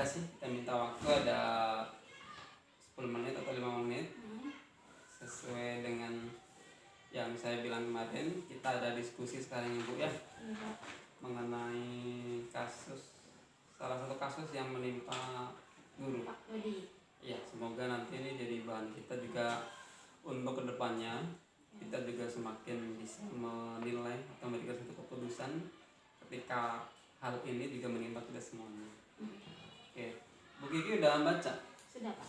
kasih. Kita minta waktu ada 10 menit atau 5 menit. Sesuai dengan yang saya bilang kemarin, kita ada diskusi sekarang Ibu ya. Mengenai salah satu kasus yang menimpa guru. Pak Dodi. Ya, semoga nanti ini jadi bahan kita juga untuk kedepannya. Kita juga semakin bisa menilai atau memberikan satu keputusan ketika hal ini juga menimpa kita semuanya. Oke, Bu Kiki udah baca? Sudah Pak.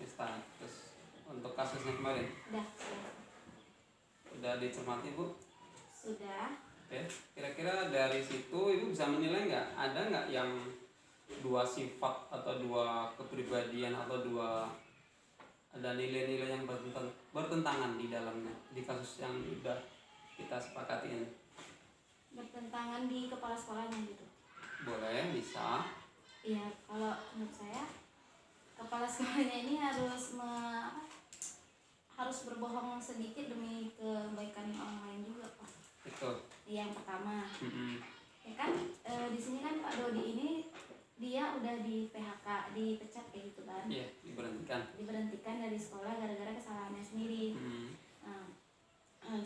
Status untuk kasusnya kemarin? Sudah. Udah dicermati Bu? Sudah. Oke, kira-kira dari situ Ibu bisa menilai nggak, ada nggak yang dua sifat atau dua kepribadian atau ada nilai-nilai yang bertentangan di dalamnya di kasus yang udah kita sepakati ini? Bertentangan di kepala sekolahnya gitu. Boleh, bisa. Iya, kalau menurut saya kepala sekolahnya ini harus berbohong sedikit demi kebaikan orang lain juga Pak. Betul. Yang pertama, ya kan di sini kan Pak Dodi ini dia udah di PHK, dipecat kayak gitu kan? Iya, diberhentikan dari sekolah gara-gara kesalahannya sendiri.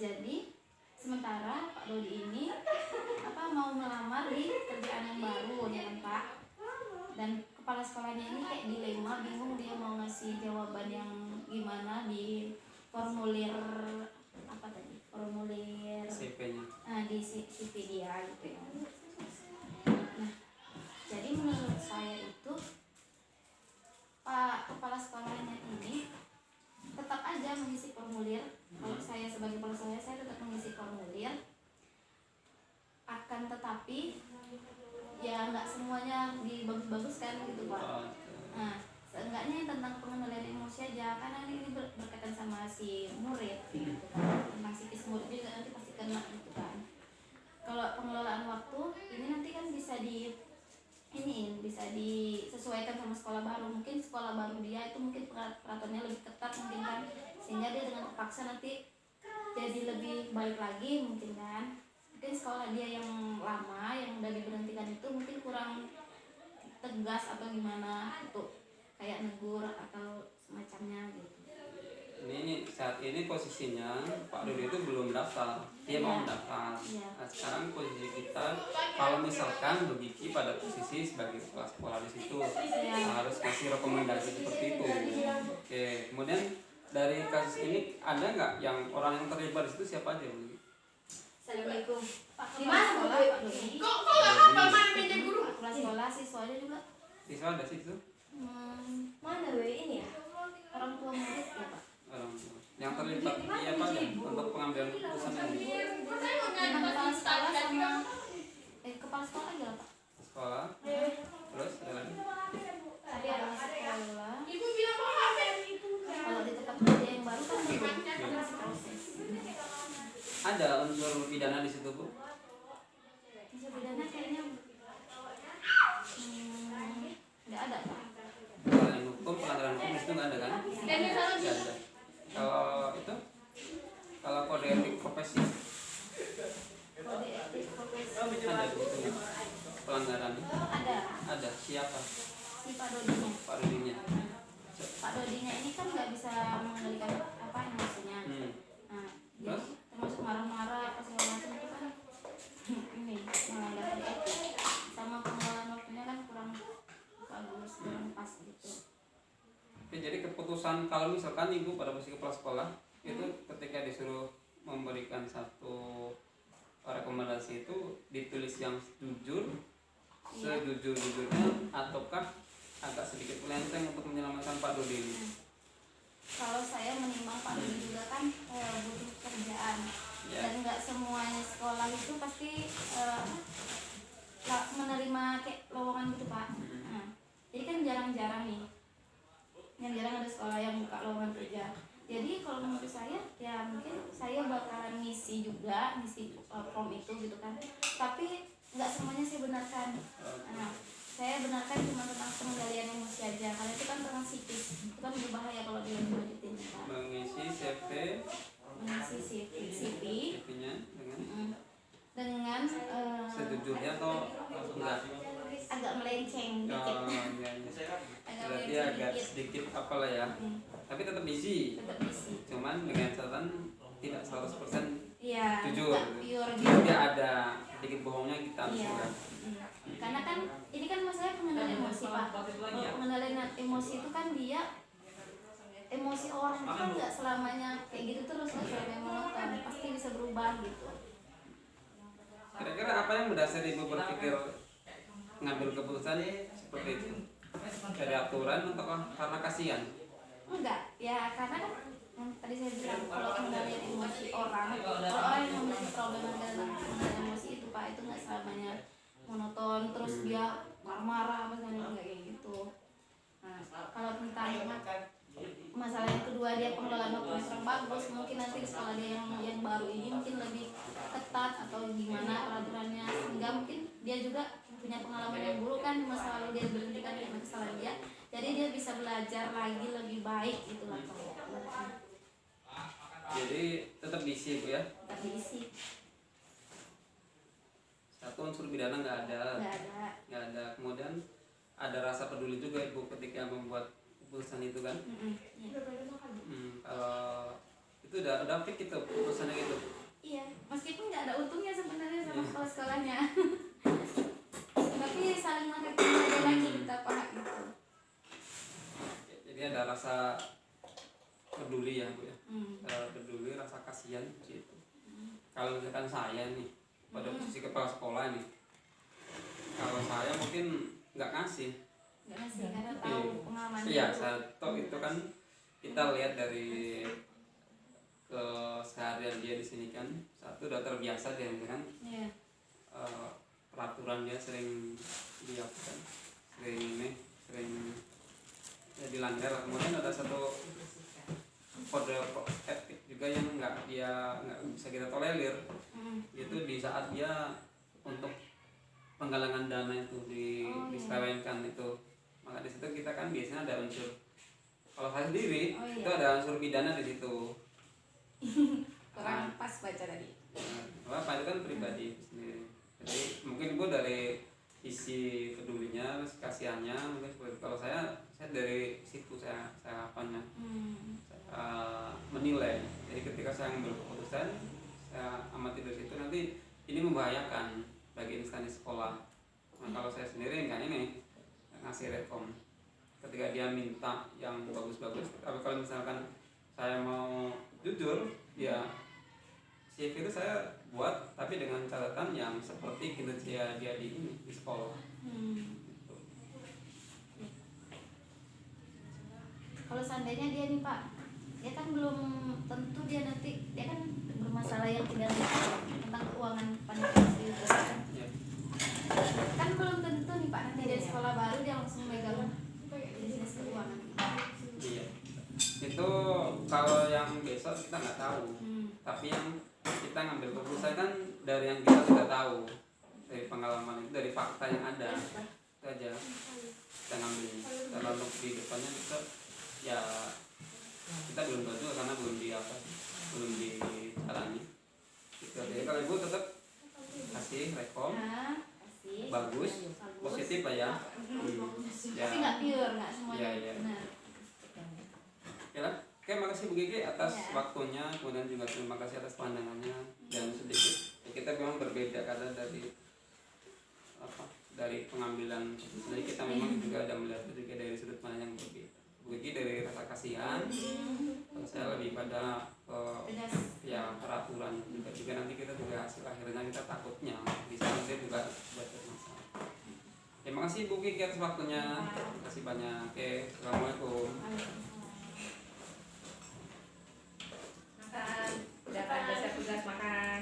Jadi sementara Pak Dodi ini mau melamar di kerjaan yang baru ya kan Pak, dan kepala sekolahnya ini kayak dilema, bingung dia mau ngasih jawaban yang gimana di formulir CV-nya. Di CV dia gitu ya. Nah, jadi menurut saya itu Pak kepala sekolahnya ini tetap aja mengisi formulir. Kalau saya sebagai kepala sekolah, saya tetap mengisi formulir. Akan tetapi ya nggak semuanya dibagus-baguskan gitu Pak. Nah, seenggaknya tentang pengendalian emosi aja, karena ini berkaitan sama si murid gitu kan. Tentang psikis murid juga nanti pasti kena gitu kan. Kalau pengelolaan waktu ini nanti kan bisa disesuaikan sama sekolah baru. Mungkin sekolah baru dia itu mungkin peraturannya lebih ketat mungkin kan, sehingga dia dengan terpaksa nanti jadi lebih baik lagi mungkin kan. Mungkin sekolah dia yang lama yang udah diberhentikan itu mungkin kurang tegas atau gimana untuk kayak negur atau semacamnya gitu. Ini saat ini posisinya Pak Dodi itu belum daftar, dia mau mendaftar. Nah, sekarang posisi kita, kalau misalkan Bu Kiki pada posisi sebagai kepala sekolah di situ, harus kasih rekomendasi seperti itu. Oke, kemudian dari kasus ini ada nggak yang orang yang terlibat di situ, siapa aja Bu? Assalamualaikum. Pak Di mana sekolah Pak Dodi. Kok apa mana meja guru? Kepala sekolah, siswanya juga. Siswa ada situ? Mana ini ya? Orang tua murid ya Pak. Orang tua. Yang terlibat iya Pak ya untuk pengambilan keputusan ini. Kepala sekolah sama kepala sekolah aja lah Pak. Sekolah. Terus ada lagi? Tadi ada sekolah. Ibu bilang apa itu? Kalau di tempat kerja yang baru kan belum masih proses. Ada unsur pidana di situ Bu? Unsur pidana kayaknya nggak ada Pak. Pelanggaran hukum itu nggak ada kan? Nggak ada. Kalau kode etik profesi Kode etik profesi ada di situ pelanggaran? Ada. Siapa? si Pak Dodinya. Pak Dodinya. Pak Dodinya ini kan nggak bisa mengendalikan emosinya. Nah, jadi termasuk marah-marah apa segala macam itu kan ini melanggar kode etik. Sama pengelolaan waktunya kan kurang bagus, kurang pas gitu. Oke, jadi keputusan kalau misalkan Ibu pada posisi kepala sekolah itu ketika disuruh memberikan satu rekomendasi itu ditulis yang jujur, sejujur-jujurnya, ataukah agak sedikit melenceng untuk menyelamatkan Pak Dodi ini? Kalau saya menimbang Pak Dodi juga kan butuh kerjaan, dan nggak semuanya sekolah itu pasti menerima kayak lowongan gitu Pak. Nah, jadi kan jarang-jarang nih, jarang ada sekolah yang buka lowongan kerja. Jadi kalau menurut saya ya mungkin saya bakalan ngisi form itu gitu kan, tapi nggak semuanya saya benarkan. Nah, saya benarkan cuma tentang pengendalian emosi aja, karena itu kan tentang psikis, itu kan berbahaya kalau dilanjutin kan. Mengisi CV-nya dengan sejujurnya atau enggak? Agak melenceng dikit. Oh, iya, iya. Agak Berarti melenceng agak dikit. sedikit apalah ya. Tapi tetap isi. Tetap isi. Cuman dengan catatan tidak 100% Iya, jujur. nggak pure Jadi gitu. ada sedikit bohongnya kita harus Iya. juga. Karena kan ini kan masalah pengendalian emosi Pak. Kalau pengendalian emosi itu kan dia emosi orang itu kan nggak selamanya kayak gitu terus nggak selamanya monoton, pasti bisa berubah gitu. Kira-kira apa yang mendasari ibu berpikir ngambil keputusan seperti itu? Dari aturan atau karena kasihan? Enggak, ya karena kan yang tadi saya bilang kalau pengendalian emosi orang, kalau orang yang memiliki problem dalam pengendalian emosi itu Pak, itu nggak selamanya monoton terus dia marah-marah apa segala nggak kayak gitu. Nah, kalau tentang masalah yang kedua dia pengelolaan waktunya kurang bagus, mungkin nanti di sekolah dia yang baru ini mungkin lebih ketat atau gimana peraturannya, sehingga mungkin dia juga punya pengalaman yang buruk kan di masa lalu, dia berhentikan karena kesalahan dia, jadi dia bisa belajar lagi lebih baik gitu lah kalau Jadi tetap diisi Bu ya. tapi isi Satu unsur pidana nggak ada. nggak ada. Kemudian ada rasa peduli juga ibu ketika membuat keputusan itu kan. Iya. Kalau itu udah fix itu keputusannya gitu. Iya, meskipun nggak ada untungnya sebenarnya sama sekolah-sekolahnya. Tapi saling mengerti aja lagi kita paham gitu. Jadi ada rasa peduli ya Bu ya. Hmm. Peduli, rasa kasihan gitu. Kalau misalkan saya nih pada posisi kepala sekolah nih, kalau saya mungkin nggak ngasih. Nggak ngasih karena tahu pengalamannya. Iya, satu itu kan kita lihat dari keseharian dia di sini kan, satu udah terbiasa dia kan. Iya. Peraturan dia sering dilakukan, sering ya dilanggar. Kemudian ada satu kode etik juga yang nggak bisa kita tolerir, itu di saat dia untuk penggalangan dana itu diselewengkan itu, maka di situ kita kan biasanya ada unsur, kalau saya sendiri itu ada unsur pidana di situ. Kurang pas baca tadi. Apa itu kan pribadi sendiri. Jadi mungkin ibu dari sisi pedulinya, kasihannya mungkin seperti itu. Kalau saya dari situ saya apanya, menilai. Jadi ketika saya mengambil keputusan, saya amati dari situ, nanti ini membahayakan bagi instansi sekolah. Nah, kalau saya sendiri enggak ini ngasih rekom. Ketika dia minta yang bagus-bagus, tapi kalau misalkan saya mau jujur, ya CV itu saya buat, tapi dengan catatan yang seperti kinerja dia di sekolah. Gitu. Kalau seandainya dia nih Pak, dia kan belum tentu dia nanti, dia kan bermasalah yang tidak tentang keuangan panitia itu kan. Ya. Kan belum tentu nih Pak, nanti dari sekolah baru dia langsung megang bisnis keuangan. Iya. Itu kalau yang besok kita nggak tahu. Tapi yang kita ngambil keputusan kan dari yang kita sudah tahu, dari pengalaman itu, dari fakta yang ada, itu aja kita ngambil. Kalau untuk di depannya kita ya kita belum tahu juga karena belum dijalani. Gitu. Jadi kalau ibu tetap kasih rekom, bagus, positif lah ya. Tapi nggak pure, nggak semuanya Iya. benar. Oke lah. Oke, makasih Bu Gigi atas waktunya, kemudian juga terima kasih atas pandangannya, dan sedikit ya, kita memang berbeda karena dari pengambilan keputusan kita memang juga ada melihat sedikit dari sudut pandang yang berbeda. Bu Gigi dari rasa kasihan, kalau saya lebih pada ya peraturan juga nanti kita juga hasil akhirnya kita takutnya bisa nanti juga buat bermasalah. Terima kasih Bu Gigi atas waktunya, terima kasih banyak. Oke, assalamualaikum.